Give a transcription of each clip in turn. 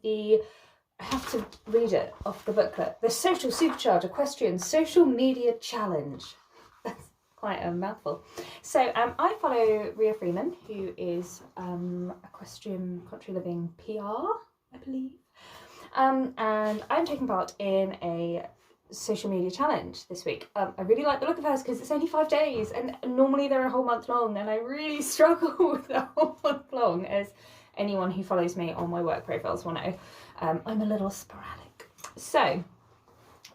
doing I have to read it off the booklet, the Social Supercharge Equestrian Social Media Challenge. That's quite a mouthful. So I follow Rhea Freeman, who is equestrian country living PR, I believe. And I'm taking part in a social media challenge this week. I really like the look of hers because it's only 5 days, and normally they're a whole month long, and I really struggle with the whole month long, as anyone who follows me on my work profiles will know. I'm a little sporadic. So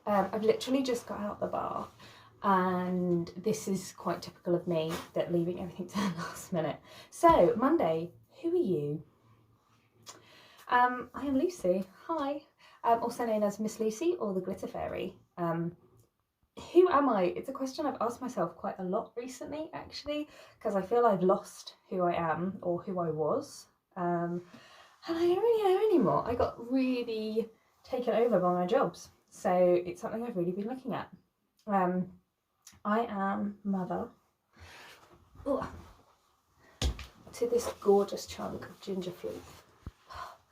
I've literally just got out the bath, and this is quite typical of me, that leaving everything to the last minute. So Monday, who are you? I am Lucy. Hi. Also known as Miss Lucy or the Glitter Fairy. Who am I? It's a question I've asked myself quite a lot recently, actually, because I feel I've lost who I am or who I was. And I don't really know anymore. I got really taken over by my jobs, so it's something I've really been looking at. I am mother to this gorgeous chunk of ginger fleece.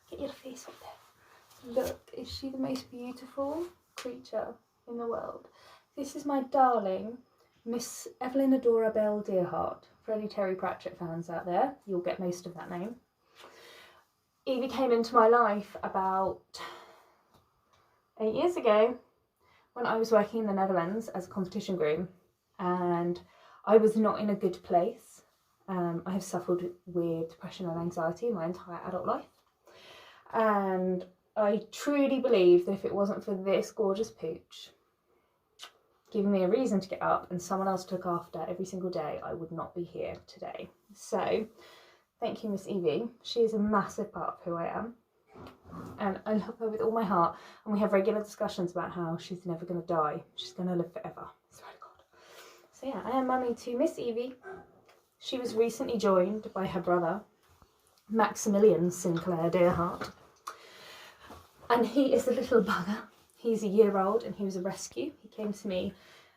Get your face up there. Look, is she the most beautiful creature in the world? This is my darling Miss Evelyn Adora Bell Deerheart. For any Terry Pratchett fans out there, you'll get most of that name. Evie came into my life about 8 years ago when I was working in the Netherlands as a competition groom, and I was not in a good place. I have suffered with depression and anxiety my entire adult life, and I truly believe that if it wasn't for this gorgeous pooch giving me a reason to get up and someone else to look after every single day, I would not be here today. So thank you, Miss Evie. She is a massive part of who I am, and I love her with all my heart, and we have regular discussions about how she's never going to die. She's going to live forever. I swear to God. So yeah, I am mummy to Miss Evie. She was recently joined by her brother, Maximilian Sinclair Deerheart, and he is a little bugger. He's a year old and he was a rescue. He came to me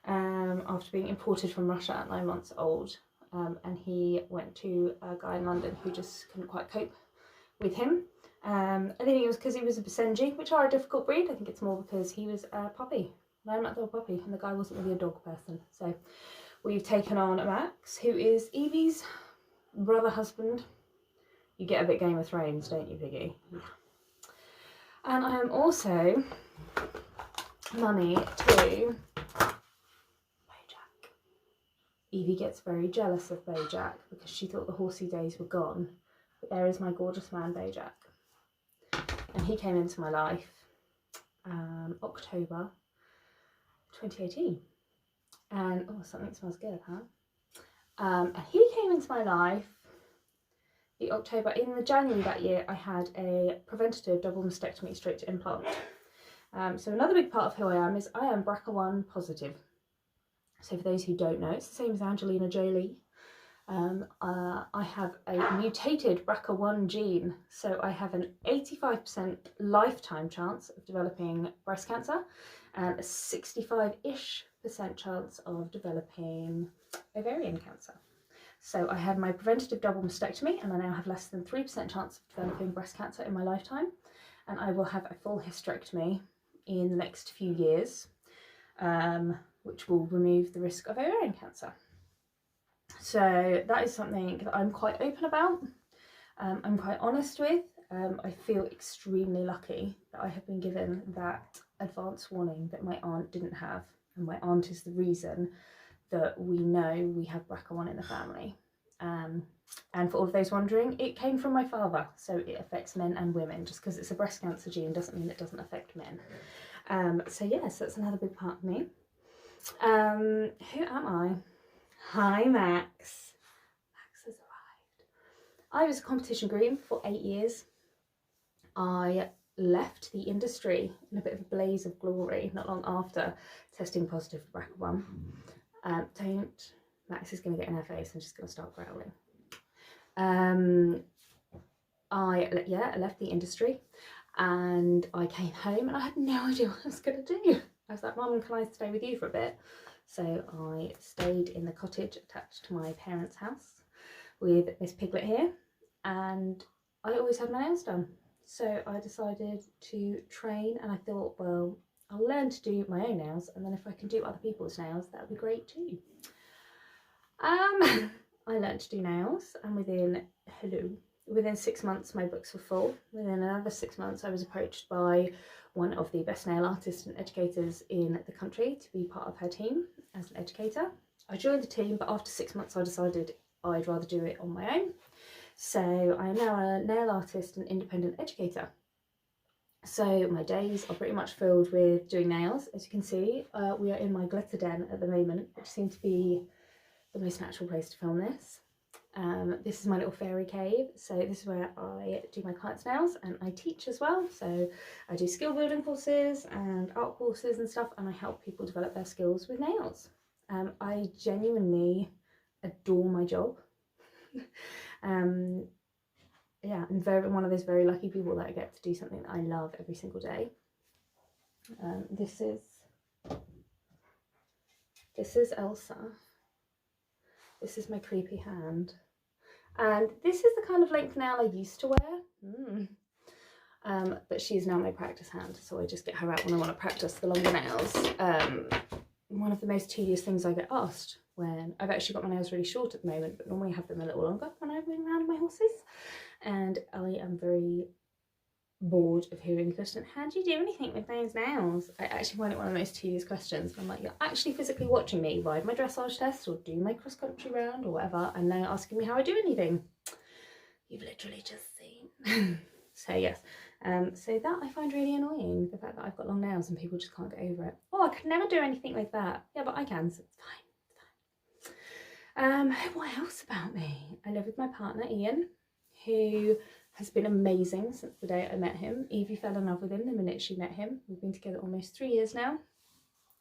after being imported from Russia at 9 months old, and he went to a guy in London who just couldn't quite cope with him. I think it was because he was a Basenji, which are a difficult breed. I think it's more because he was a puppy, 9-month-old puppy, and the guy wasn't really a dog person. So we've taken on Max, who is Evie's brother husband. You get a bit Game of Thrones, don't you, Piggy? Yeah. And I am also mummy to Bojack. Evie gets very jealous of Bojack because she thought the horsey days were gone. But there is my gorgeous man, Bojack. And he came into my life October 2018. And, oh, something smells good, huh? And he came into my life in the January that year. I had a preventative double mastectomy straight to implant. So another big part of who I am is I am BRCA1 positive. So for those who don't know, it's the same as Angelina Jolie. I have a mutated BRCA1 gene, so I have an 85% lifetime chance of developing breast cancer and a 65-ish% chance of developing ovarian cancer. So I had my preventative double mastectomy, and I now have less than 3% chance of developing breast cancer in my lifetime, and I will have a full hysterectomy in the next few years, which will remove the risk of ovarian cancer. So that is something that I'm quite open about. I'm quite honest with. I feel extremely lucky that I have been given that advance warning that my aunt didn't have, and my aunt is the reason that we know we have BRCA1 in the family. And for all of those wondering, it came from my father, so it affects men and women. Just because it's a breast cancer gene doesn't mean it doesn't affect men. So yes, that's another big part of me. Who am I? Hi, Max. Max has arrived. I was a competition groom for 8 years. I left the industry in a bit of a blaze of glory not long after testing positive for BRCA1. Max is going to get in her face and she's going to start growling. I left the industry and I came home and I had no idea what I was going to do. I was like, Mum, can I stay with you for a bit? So I stayed in the cottage attached to my parents' house with Miss Piglet here, and I always had my nails done. so I decided to train, and I thought, well, I'll learn to do my own nails, and then if I can do other people's nails, that would be great too. I learned to do nails, and within 6 months my books were full. Within another 6 months I was approached by one of the best nail artists and educators in the country to be part of her team as an educator. I joined the team, but after 6 months I decided I'd rather do it on my own. So I am now a nail artist and independent educator. So my days are pretty much filled with doing nails. As you can see, we are in my glitter den at the moment, which seems to be the most natural place to film this. This is my little fairy cave, so this is where I do my clients' nails, and I teach as well. So I do skill building courses and art courses and stuff, and I help people develop their skills with nails. I genuinely adore my job. Yeah, I'm one of those very lucky people that I get to do something that I love every single day. This is Elsa. This is my creepy hand. And this is the kind of length nail I used to wear. But she's now my practice hand, so I just get her out when I want to practice the longer nails. One of the most tedious things I get asked when I've actually got my nails really short at the moment, but normally I have them a little longer when I'm moving around my horses. And I am very bored of hearing the question, how do you do anything with those nails? I actually find it one of the most tedious questions. I'm like, you're actually physically watching me ride my dressage test or do my cross-country round or whatever, and now asking me how I do anything. You've literally just seen. So yes, so that I find really annoying, the fact that I've got long nails and people just can't get over it. Oh, I could never do anything like that. Yeah, but I can, so it's fine. What else about me? I live with my partner Ian, who has been amazing since the day I met him. Evie fell in love with him the minute she met him. We've been together almost 3 years now.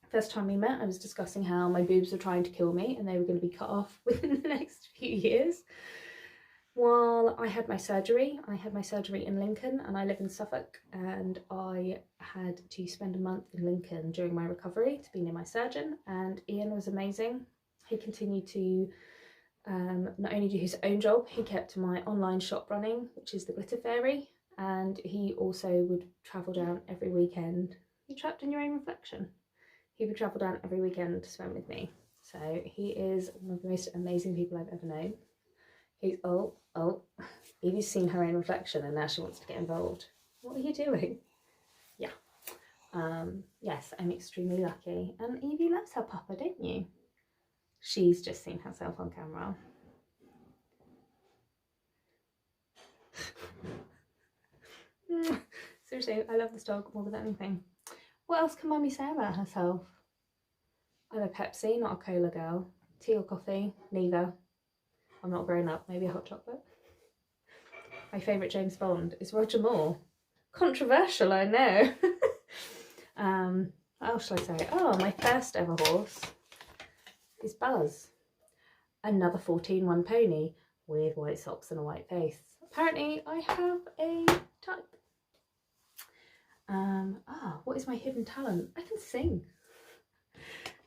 First time we met, I was discussing how my boobs were trying to kill me and they were going to be cut off within the next few years. While I had my surgery in Lincoln, and I live in Suffolk, and I had to spend a month in Lincoln during my recovery to be near my surgeon, and Ian was amazing. He continued to not only do his own job, he kept my online shop running, which is the Glitter Fairy, and he also would travel down every weekend. You're trapped in your own reflection. He would travel down every weekend to swim with me. So he is one of the most amazing people I've ever known. He's, oh, Evie's seen her own reflection and now she wants to get involved. What are you doing? Yeah. Yes, I'm extremely lucky. And Evie loves her papa, don't you? She's just seen herself on camera. Seriously, I love this dog more than anything. What else can Mummy say about herself? I'm a Pepsi, not a cola girl. Tea or coffee? Neither. I'm not grown up. Maybe a hot chocolate. My favourite James Bond is Roger Moore. Controversial, I know. What else shall I say? Oh, my first ever horse is Buzz. Another 14-1 pony with white socks and a white face. Apparently I have a type. What is my hidden talent? I can sing.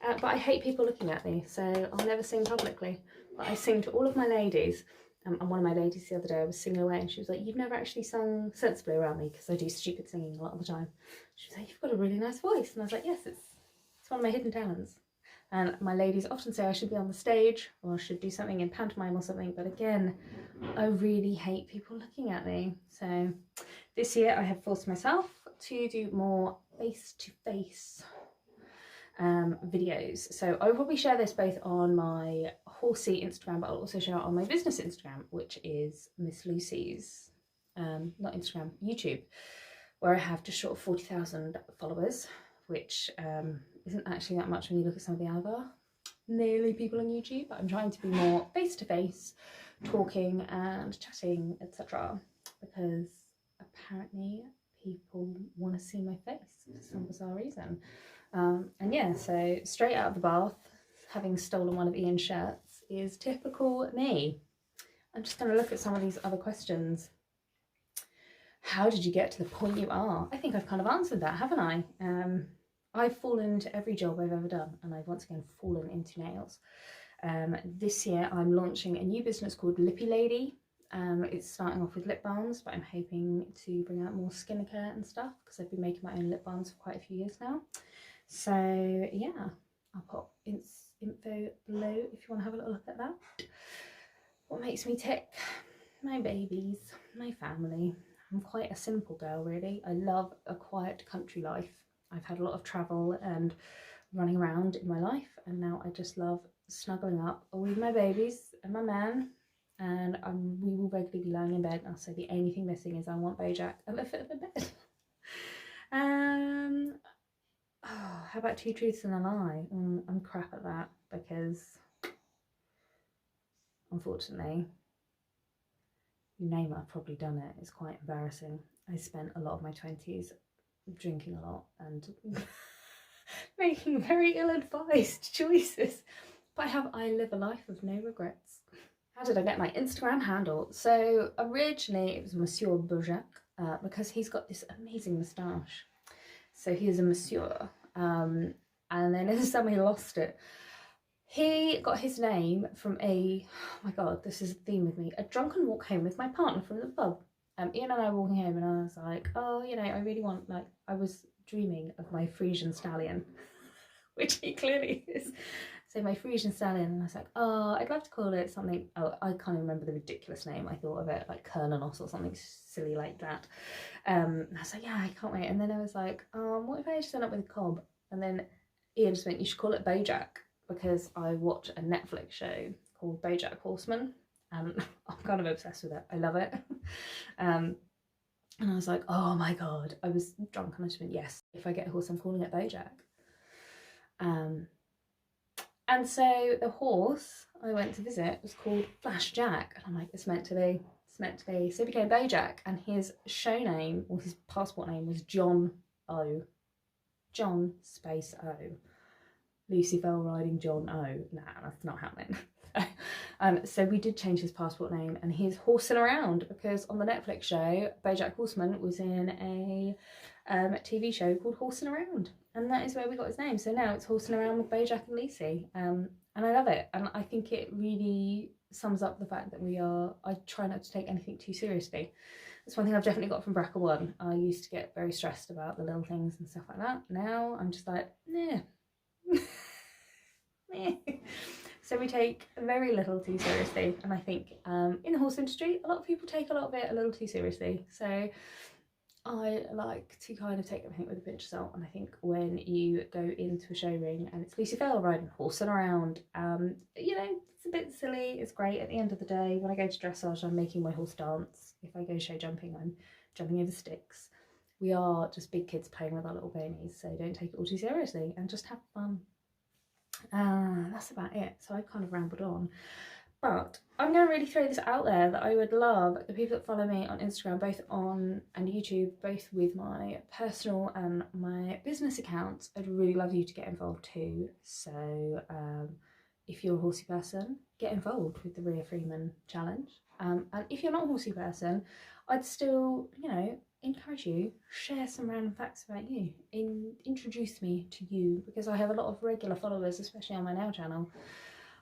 But I hate people looking at me, so I'll never sing publicly. But I sing to all of my ladies. And one of my ladies the other day, I was singing away and she was like, you've never actually sung sensibly around me, because I do stupid singing a lot of the time. She was like, you've got a really nice voice. And I was like, yes, it's one of my hidden talents. And my ladies often say I should be on the stage or I should do something in pantomime or something. But again, I really hate people looking at me. So this year I have forced myself to do more face-to-face videos. So I will probably share this both on my horsey Instagram, but I'll also share it on my business Instagram, which is Miss Lucy's, not Instagram, YouTube, where I have just short of 40,000 followers, which isn't actually that much when you look at some of the other nearly people on YouTube, but I'm trying to be more face-to-face, talking and chatting, etc., because apparently people want to see my face for some bizarre reason. And yeah, so straight out of the bath, having stolen one of Ian's shirts is typical me. I'm just going to look at some of these other questions. How did you get to the point you are? I think I've kind of answered that, haven't I? I've fallen into every job I've ever done, and I've once again fallen into nails. This year I'm launching a new business called Lippy Lady. It's starting off with lip balms, but I'm hoping to bring out more skincare and stuff because I've been making my own lip balms for quite a few years now. So yeah, I'll pop info below if you want to have a little look at that. What makes me tick? My babies, my family. I'm quite a simple girl, really. I love a quiet country life. I've had a lot of travel and running around in my life, and now I just love snuggling up with my babies and my man, and we will regularly be lying in bed, and I'll say the only thing missing is I want Bojack at the foot of the bed. How about 2 truths and a lie? I'm crap at that because, unfortunately, you name it, I've probably done it. It's quite embarrassing. I spent a lot of my 20s drinking a lot and making very ill-advised choices. But I live a life of no regrets. How did I get my Instagram handle? So originally it was Monsieur Bojack because he's got this amazing moustache. So he is a monsieur. And then in the summer he lost it. He got his name from oh my god, this is a theme with me, a drunken walk home with my partner from the pub. Ian and I were walking home and I was like, oh, you know, I really want, like, I was dreaming of my Frisian stallion, which he clearly is. So my Frisian stallion, and I was like, oh, I'd love to call it something, oh, I can't remember the ridiculous name I thought of it, like Kernanos or something silly like that. I was like, yeah, I can't wait. And then I was like, what if I just end up with a cob? And then Ian just went, you should call it Bojack, because I watch a Netflix show called BoJack Horseman, and I'm kind of obsessed with it. I love it. And I was like, oh my god, I was drunk and I just went, yes, if I get a horse, I'm calling it Bojack. And so the horse I went to visit was called Flash Jack, and I'm like, it's meant to be, it's meant to be. So he became Bojack, and his show name, or his passport name, was John O. John space O. Lucy fell riding John O. Nah, that's not happening. So we did change his passport name, and he's horsing around because on the Netflix show, BoJack Horseman was in a TV show called Horsing Around, and that is where we got his name. So now it's Horsing Around with BoJack and Lucy, and I love it, and I think it really sums up the fact that I try not to take anything too seriously. That's one thing I've definitely got from BRCA 1. I used to get very stressed about the little things and stuff like that. Now I'm just like, nah. So we take very little too seriously, and I think in the horse industry a lot of people take a lot of it a little too seriously, so I like to kind of take everything with a pinch of salt. And I think when you go into a show ring and it's Lucy Fell riding, horsing around, you know, it's a bit silly, it's great. At the end of the day, when I go to dressage, I'm making my horse dance. If I go show jumping, I'm jumping over sticks. We are just big kids playing with our little ponies, so don't take it all too seriously and just have fun. That's about it. So I've kind of rambled on, but I'm going to really throw this out there that I would love the people that follow me on Instagram, both on and YouTube, both with my personal and my business accounts. I'd really love you to get involved too. So if you're a horsey person, get involved with the Rhea Freeman challenge. And if you're not a horsey person, I'd still, you know, encourage you, share some random facts about you, introduce me to you, because I have a lot of regular followers, especially on my now channel,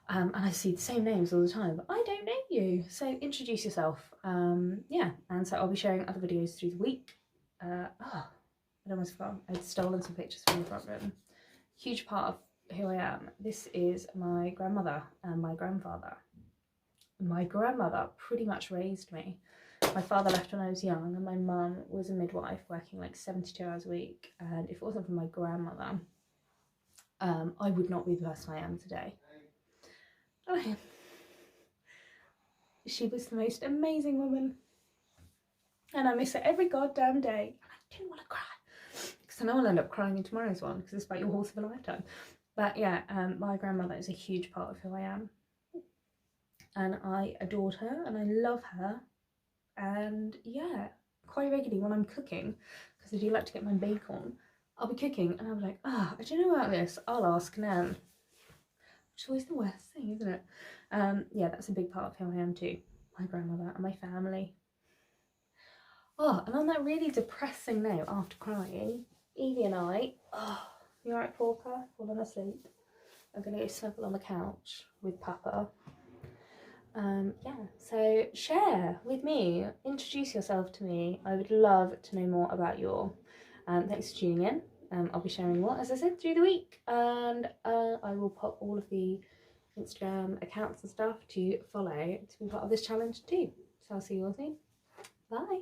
and I see the same names all the time, but I don't know you, so introduce yourself. Yeah, and so I'll be sharing other videos through the week. I almost forgot, I'd stolen some pictures from the front room. Huge part of who I am. This is my grandmother and my grandfather. My grandmother pretty much raised me. My father left when I was young, and my mum was a midwife working like 72 hours a week, and if it wasn't for my grandmother, I would not be the person I am today. She was the most amazing woman, and I miss her every goddamn day. I didn't want to cry because I know I'll end up crying in tomorrow's one because it's about your horse of a lifetime. But yeah, my grandmother is a huge part of who I am, and I adored her and I love her. And yeah, quite regularly when I'm cooking, because I do like to get my bacon, I'll be cooking and I'll be like, I don't know about this, I'll ask Nan. Which is always the worst thing, isn't it? Yeah, that's a big part of who I am too. My grandmother and my family. Oh, and on that really depressing note, after crying, Evie and I, you alright, Porker? Falling asleep. I'm going to go snuggle on the couch with Papa. Yeah, so share with me, introduce yourself to me. I would love to know more about you. Thanks for tuning in. I'll be sharing more, as I said, through the week, and I will pop all of the Instagram accounts and stuff to follow to be part of this challenge too. So I'll see you all soon. Bye.